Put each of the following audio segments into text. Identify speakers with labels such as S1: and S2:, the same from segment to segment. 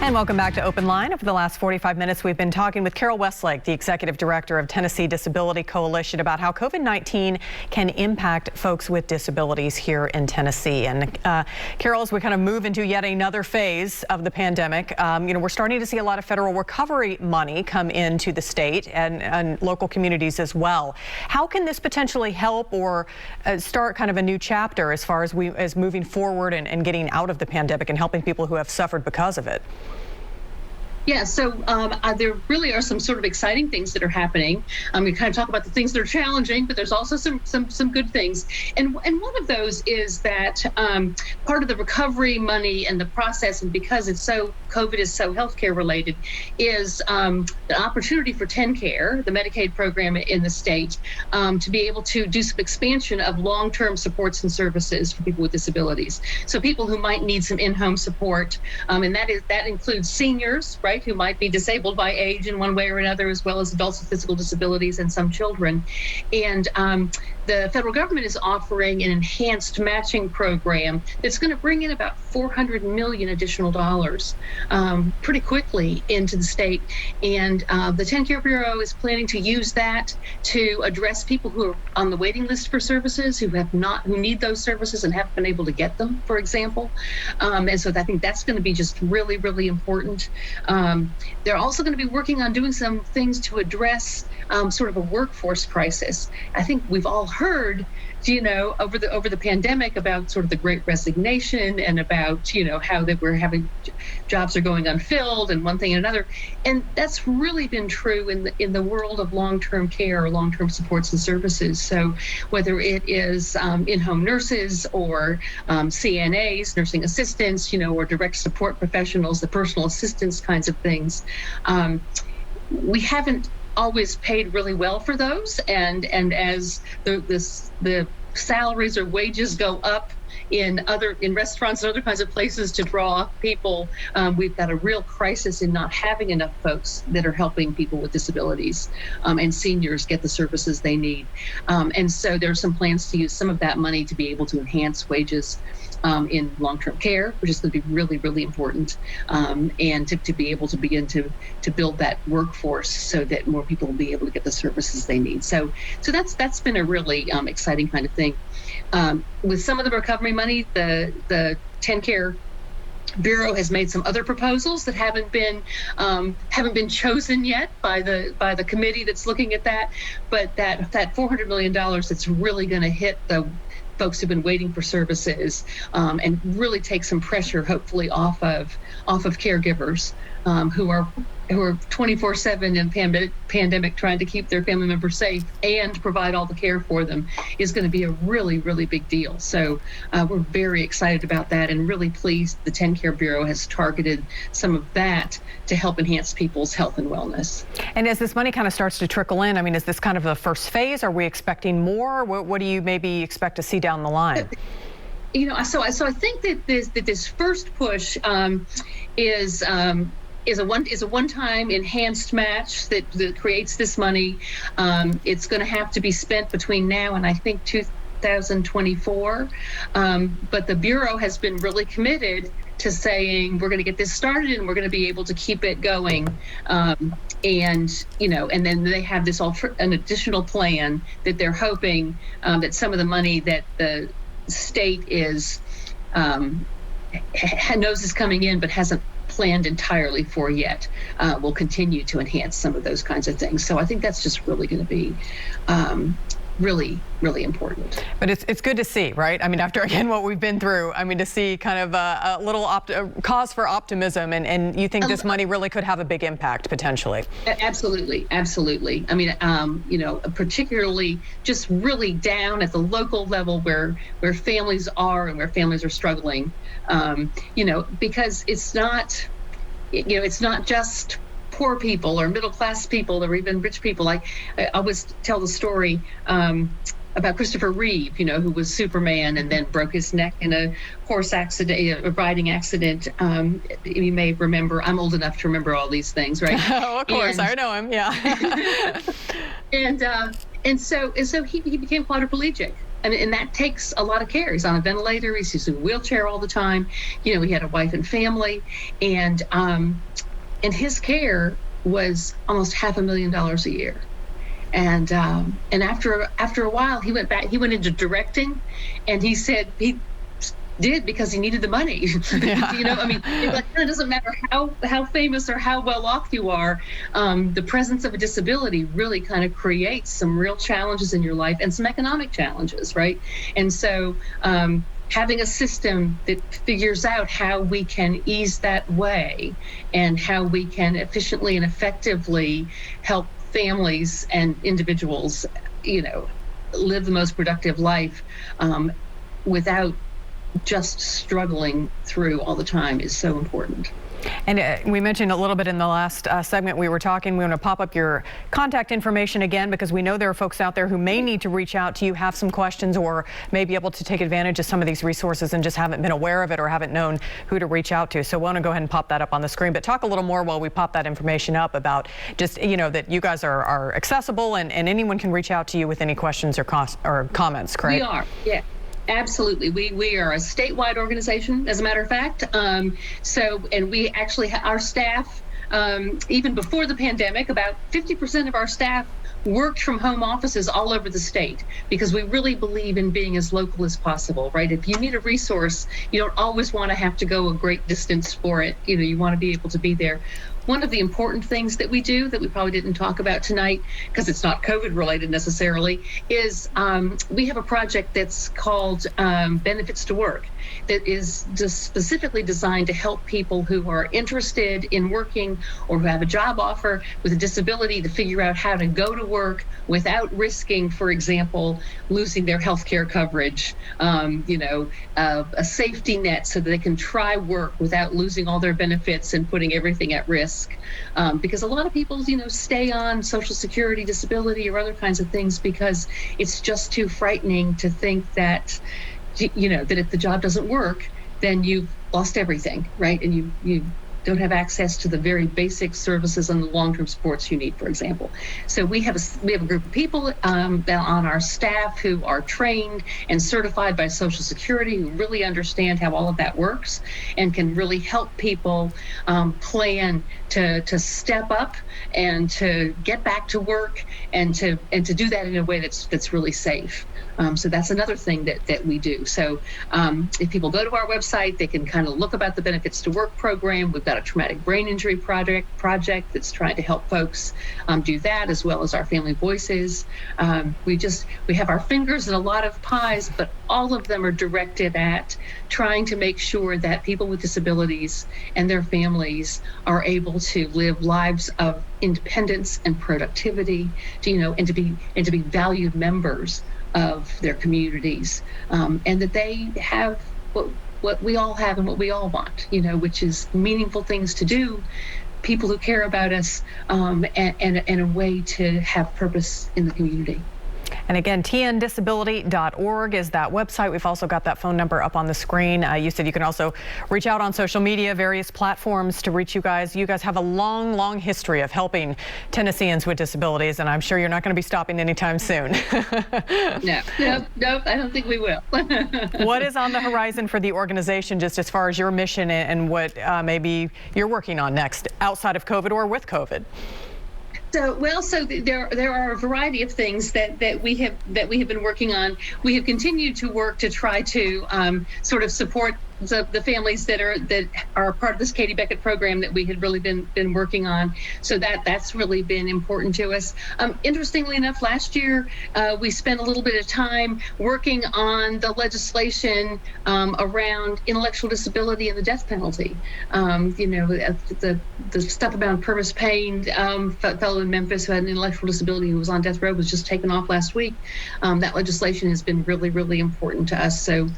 S1: And welcome back to Open Line. Over the last 45 minutes, we've been talking with Carol Westlake, the Executive Director of Tennessee Disability Coalition, about how COVID-19 can impact folks with disabilities here in Tennessee. And Carol, as we kind of move into yet another phase of the pandemic, we're starting to see a lot of federal recovery money come into the state and local communities as well. How can this potentially help or start kind of a new chapter as far as moving forward and getting out of the pandemic and helping people who have suffered because of it?
S2: Yeah, so there really are some sort of exciting things that are happening. We kind of talk about the things that are challenging, but there's also some good things. And one of those is that part of the recovery money and the process, and because COVID is so healthcare related, is the opportunity for TennCare, the Medicaid program in the state, to be able to do some expansion of long-term supports and services for people with disabilities. So people who might need some in-home support, and that includes seniors, right, who might be disabled by age in one way or another, as well as adults with physical disabilities and some children. And the federal government is offering an enhanced matching program that's going to bring in about $400 million additional dollars pretty quickly into the state. And the TennCare Bureau is planning to use that to address people who are on the waiting list for services, who need those services and haven't been able to get them, for example. And so I think that's going to be just really, really important. They're also going to be working on doing some things to address sort of a workforce crisis. I think we've all heard, over the pandemic about sort of the Great Resignation and about, how that we're having jobs are going unfilled and one thing and another. And that's really been true in the world of long-term care or long-term supports and services. So whether it is in-home nurses or CNAs, nursing assistants, or direct support professionals, the personal assistance kinds of things, we haven't always paid really well for those, and as the salaries or wages go up in restaurants and other kinds of places to draw people, we've got a real crisis in not having enough folks that are helping people with disabilities and seniors get the services they need. And so there are some plans to use some of that money to be able to enhance wages in long-term care, which is going to be really, really important, and to be able to begin to build that workforce so that more people will be able to get the services they need. So that's been a really exciting kind of thing. With some of the recovery money, the TennCare Bureau has made some other proposals that haven't been chosen yet by the committee that's looking at that. But that $400 million that's really going to hit the folks who've been waiting for services, and really take some pressure, hopefully, off of caregivers who are 24/7 in pandemic trying to keep their family members safe and provide all the care for them, is going to be a really, really big deal. So we're very excited about that and really pleased the TennCare Bureau has targeted some of that to help enhance people's health and wellness. And as this money kind of starts to trickle in, is this kind of the first phase? Are we expecting more? What do you maybe expect to see down the line? So I think that this first push is a one-time enhanced match that creates this money. It's going to have to be spent between now and I think 2024. But the Bureau has been really committed to saying we're going to get this started and we're going to be able to keep it going. And then they have this an additional plan that they're hoping that some of the money that the state knows is coming in but hasn't planned entirely for yet, will continue to enhance some of those kinds of things. So I think that's just really going to be really, really important. But it's good to see, right? After, again, what we've been through, to see kind of a little cause for optimism, and you think this money really could have a big impact, potentially. Absolutely, absolutely. Particularly just really down at the local level where families are and where families are struggling, because it's not just poor people or middle-class people or even rich people. I always tell the story about Christopher Reeve, who was Superman and then broke his neck in a horse accident, a riding accident. You may remember, I'm old enough to remember all these things, right? Oh, of course, I know him, yeah. And so he became quadriplegic. and that takes a lot of care. He's on a ventilator. He's using a wheelchair all the time. He had a wife and family, and his care was almost $500,000 a year. And after a while, he went back. He went into directing, and he said he did because he needed the money.
S1: Yeah.
S2: It doesn't matter how famous or how well off you are. The presence of a disability really kind of creates some real challenges in your life and some economic challenges, right? And so having a system that figures out how we can ease that way and how we can efficiently and effectively help families and individuals, live the most productive life without just struggling through all the time is so important.
S1: And we mentioned a little bit in the last segment we were talking, we want to pop up your contact information again, because we know there are folks out there who may need to reach out to you, have some questions, or may be able to take advantage of some of these resources and just haven't been aware of it or haven't known who to reach out to. So I want to go ahead and pop that up on the screen, but talk a little more while we pop that information up about just, that you guys are accessible and anyone can reach out to you with any questions or comments, correct?
S2: We are, yeah. Absolutely. We are a statewide organization, as a matter of fact. And we actually, our staff, even before the pandemic, about 50% of our staff worked from home offices all over the state, because we really believe in being as local as possible, right? If you need a resource, you don't always want to have to go a great distance for it. You want to be able to be there. One of the important things that we do that we probably didn't talk about tonight, because it's not COVID related necessarily, is we have a project that's called Benefits to Work, that is just specifically designed to help people who are interested in working or who have a job offer with a disability to figure out how to go to work without risking, for example, losing their health care coverage, a safety net so that they can try work without losing all their benefits and putting everything at risk. Because a lot of people, stay on Social Security, disability, or other kinds of things because it's just too frightening to think that, that if the job doesn't work, then you've lost everything, right? And you don't have access to the very basic services and the long-term supports you need, for example. So we have a group of people on our staff who are trained and certified by Social Security, who really understand how all of that works and can really help people plan to step up and to get back to work and to do that in a way that's really safe. So that's another thing that we do. So if people go to our website, they can kind of look about the Benefits to Work program. We've got a traumatic brain injury project that's trying to help folks do that, as well as our Family Voices. We have our fingers in a lot of pies, but all of them are directed at trying to make sure that people with disabilities and their families are able to live lives of independence and productivity, and to be valued members of their communities, and that they have what we all have and what we all want, which is meaningful things to do, people who care about us, and a way to have purpose in the community.
S1: And again, tndisability.org is that website. We've also got that phone number up on the screen. You said you can also reach out on social media, various platforms to reach you guys. You guys have a long, long history of helping Tennesseans with disabilities, and I'm sure you're not going to be stopping anytime soon.
S2: No, I don't think we will.
S1: What is on the horizon for the organization, just as far as your mission and what maybe you're working on next, outside of COVID or with COVID?
S2: So there are a variety of things that we have been working on. We have continued to work to try to sort of support the families that are part of this Katie Beckett program that we had really been working on. So that's really been important to us. Interestingly enough, last year we spent a little bit of time working on the legislation around intellectual disability and the death penalty. The stuff about Purvis Payne, fellow in Memphis who had an intellectual disability who was on death row, was just taken off last week. That legislation has been really, really important to us. So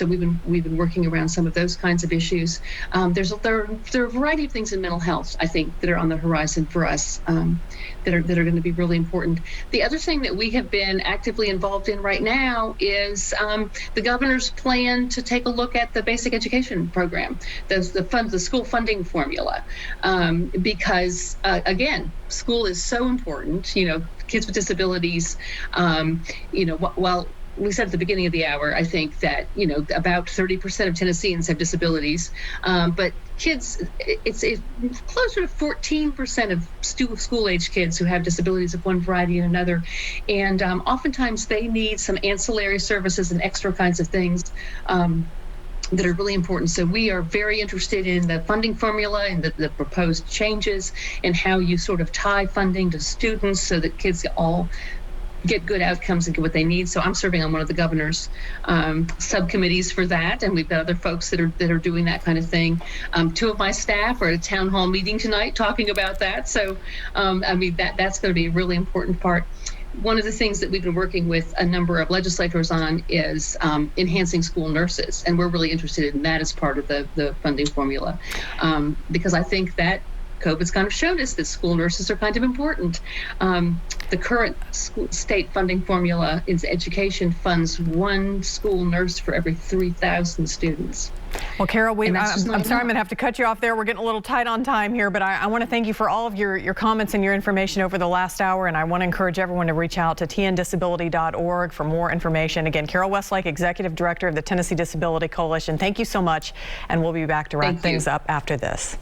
S2: we've been working around some of those kinds of issues. There are a variety of things in mental health, I think, that are on the horizon for us that are going to be really important. The other thing that we have been actively involved in right now is the governor's plan to take a look at the basic education program, the school funding formula, because again, school is so important. Kids with disabilities, we said at the beginning of the hour, I think that, about 30% of Tennesseans have disabilities, but kids, it's closer to 14% of school-age kids who have disabilities of one variety or another. And oftentimes they need some ancillary services and extra kinds of things that are really important. So we are very interested in the funding formula and the proposed changes and how you sort of tie funding to students so that kids all get good outcomes and get what they need. So I'm serving on one of the governor's subcommittees for that, and we've got other folks that are doing that kind of thing. Two of my staff are at a town hall meeting tonight talking about that. So that's going to be a really important part. One of the things that we've been working with a number of legislators on is enhancing school nurses, and we're really interested in that as part of the funding formula, because I think that COVID's kind of showed us that school nurses are kind of important. The current state funding formula in education funds one school nurse for every 3,000 students.
S1: Well, Carol, I'm sorry, I'm going to have to cut you off there. We're getting a little tight on time here, but I want to thank you for all of your comments and your information over the last hour, and I want to encourage everyone to reach out to tndisability.org for more information. Again, Carol Westlake, Executive Director of the Tennessee Disability Coalition, thank you so much, and we'll be back to wrap things up after this.